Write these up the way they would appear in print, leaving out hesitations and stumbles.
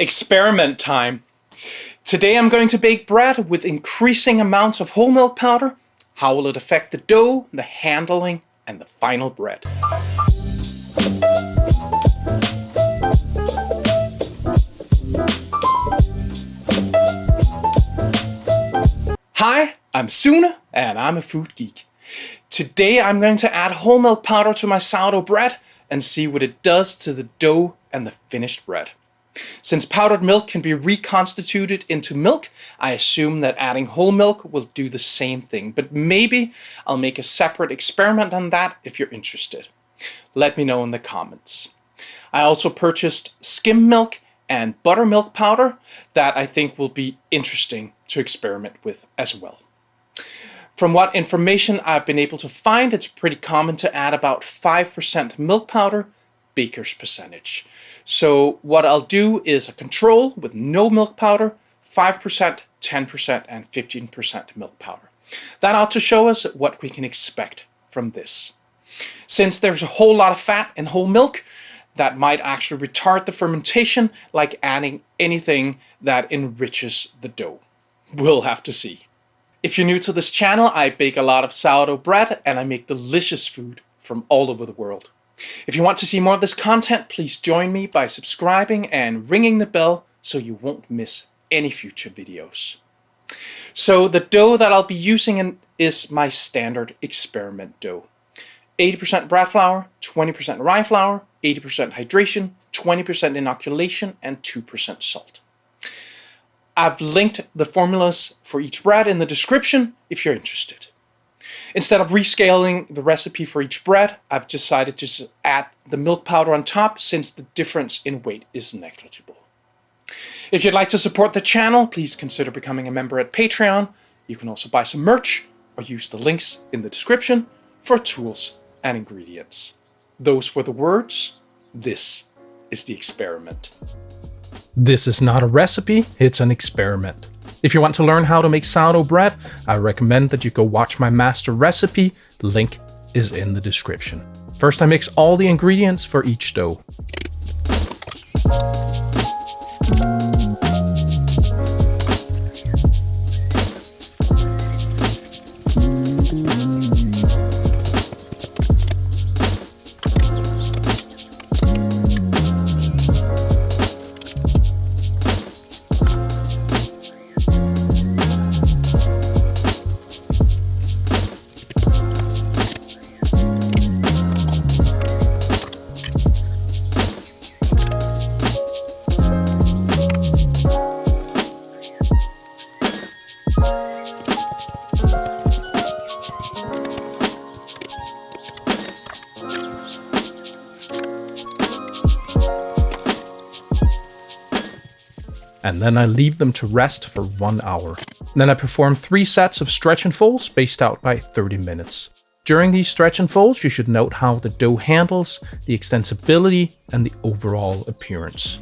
Experiment time. Today I'm going to bake bread with increasing amounts of whole milk powder. How will it affect the dough, the handling, and the final bread? Hi, I'm Sune, and I'm a food geek. Today I'm going to add whole milk powder to my sourdough bread and see what it does to the dough and the finished bread. Since powdered milk can be reconstituted into milk, I assume that adding whole milk will do the same thing, but maybe I'll make a separate experiment on that if you're interested. Let me know in the comments. I also purchased skim milk and buttermilk powder that I think will be interesting to experiment with as well. From what information I've been able to find, it's pretty common to add about 5% milk powder, baker's percentage. So what I'll do is a control with no milk powder, 5%, 10%, and 15% milk powder. That ought to show us what we can expect from this. Since there's a whole lot of fat in whole milk, that might actually retard the fermentation, like adding anything that enriches the dough. We'll have to see. If you're new to this channel, I bake a lot of sourdough bread and I make delicious food from all over the world. If you want to see more of this content, please join me by subscribing and ringing the bell so you won't miss any future videos. So the dough that I'll be using is my standard experiment dough. 80% bread flour, 20% rye flour, 80% hydration, 20% inoculation, and 2% salt. I've linked the formulas for each bread in the description if you're interested. Instead of rescaling the recipe for each bread, I've decided to add the milk powder on top since the difference in weight is negligible. If you'd like to support the channel, please consider becoming a member at Patreon. You can also buy some merch or use the links in the description for tools and ingredients. Those were the words. This is the experiment. This is not a recipe, it's an experiment. If you want to learn how to make sourdough bread, I recommend that you go watch my master recipe. Link is in the description. First, I mix all the ingredients for each dough. And then I leave them to rest for 1 hour. Then I perform 3 sets of stretch and folds spaced out by 30 minutes. During these stretch and folds, you should note how the dough handles, the extensibility, and the overall appearance.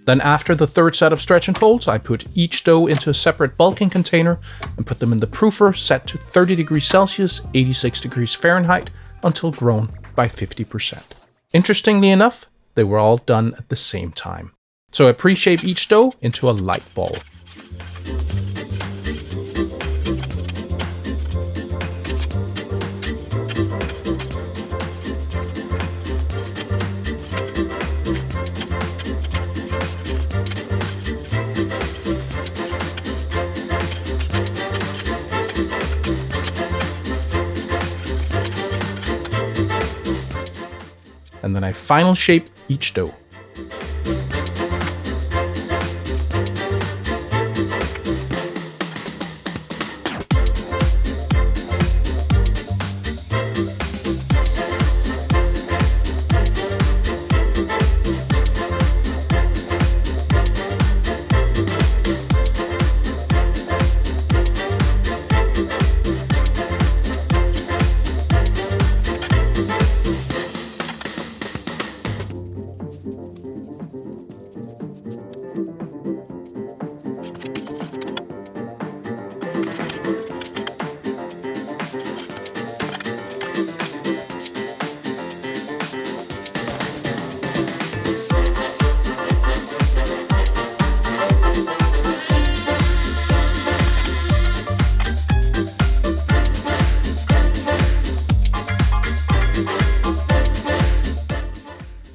Then after the third set of stretch and folds, I put each dough into a separate bulking container and put them in the proofer set to 30 degrees Celsius, 86 degrees Fahrenheit until grown by 50%. Interestingly enough, they were all done at the same time. So I pre-shape each dough into a light ball. And then I final shape each dough.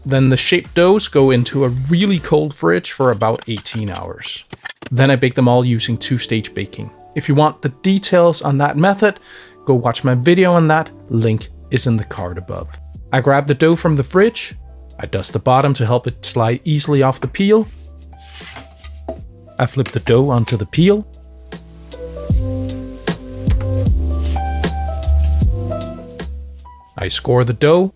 Then the shaped doughs go into a really cold fridge for about 18 hours. Then I bake them all using two-stage baking. If you want the details on that method, go watch my video on that, link is in the card above. I grab the dough from the fridge, I dust the bottom to help it slide easily off the peel. I flip the dough onto the peel. I score the dough.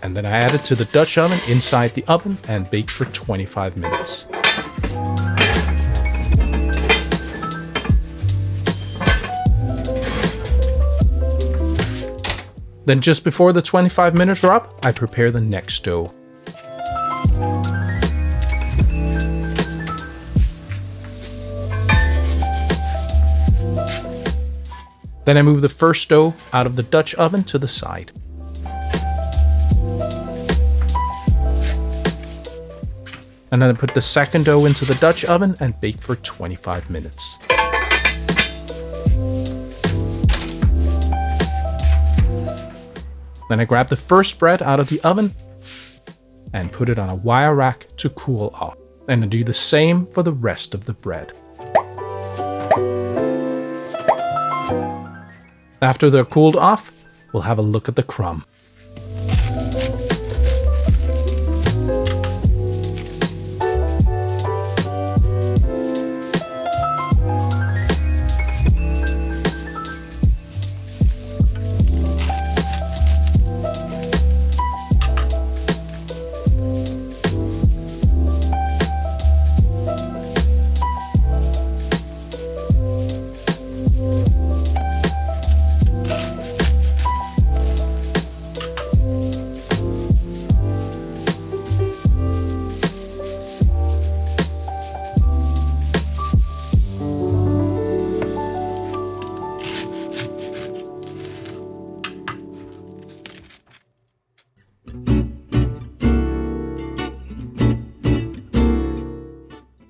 And then I add it to the Dutch oven inside the oven and bake for 25 minutes. Then just before the 25 minutes are up, I prepare the next dough. Then I move the first dough out of the Dutch oven to the side. And then I put the second dough into the Dutch oven and bake for 25 minutes. Then I grab the first bread out of the oven and put it on a wire rack to cool off. And I do the same for the rest of the bread. After they're cooled off, we'll have a look at the crumb.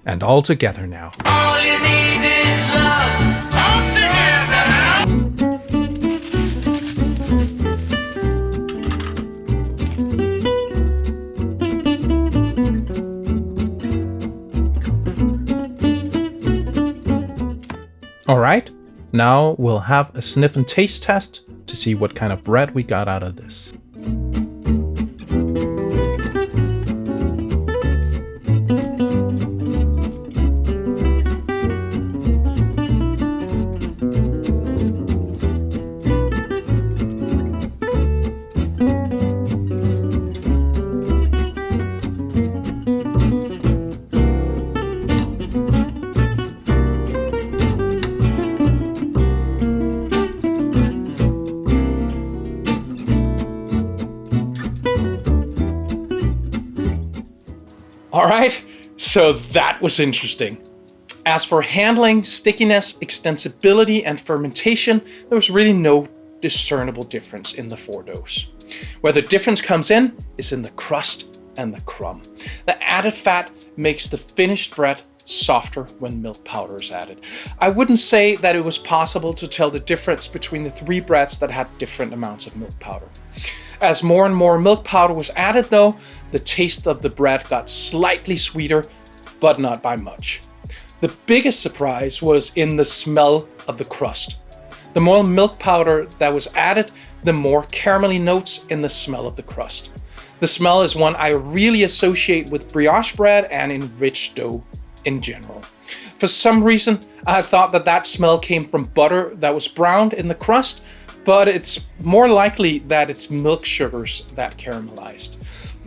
And all together now. All you need is love. All All right, now we'll have a sniff and taste test to see what kind of bread we got out of this. All right, so that was interesting. As for handling, stickiness, extensibility, and fermentation, there was really no discernible difference in the 4 doughs. Where the difference comes in is in the crust and the crumb. The added fat makes the finished bread softer when milk powder is added. I wouldn't say that it was possible to tell the difference between the 3 breads that had different amounts of milk powder. As more and more milk powder was added though, the taste of the bread got slightly sweeter, but not by much. The biggest surprise was in the smell of the crust. The more milk powder that was added, the more caramelly notes in the smell of the crust. The smell is one I really associate with brioche bread and in rich dough in general. For some reason, I thought that smell came from butter that was browned in the crust, but it's more likely that it's milk sugars that caramelized.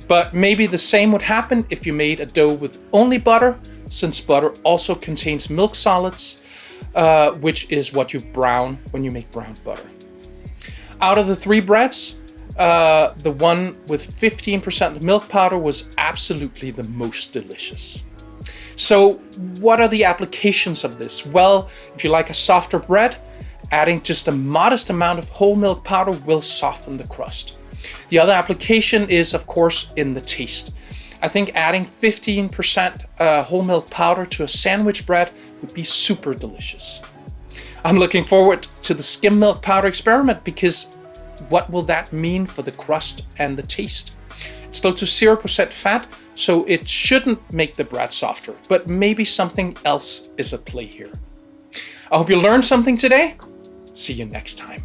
But maybe the same would happen if you made a dough with only butter, since butter also contains milk solids, which is what you brown when you make browned butter. Out of the 3 breads, the one with 15% milk powder was absolutely the most delicious. So what are the applications of this? Well, if you like a softer bread, adding just a modest amount of whole milk powder will soften the crust. The other application is, of course, in the taste. I think adding 15% whole milk powder to a sandwich bread would be super delicious. I'm looking forward to the skim milk powder experiment because what will that mean for the crust and the taste? It's close to 0% fat, so it shouldn't make the bread softer, but maybe something else is at play here. I hope you learned something today. See you next time.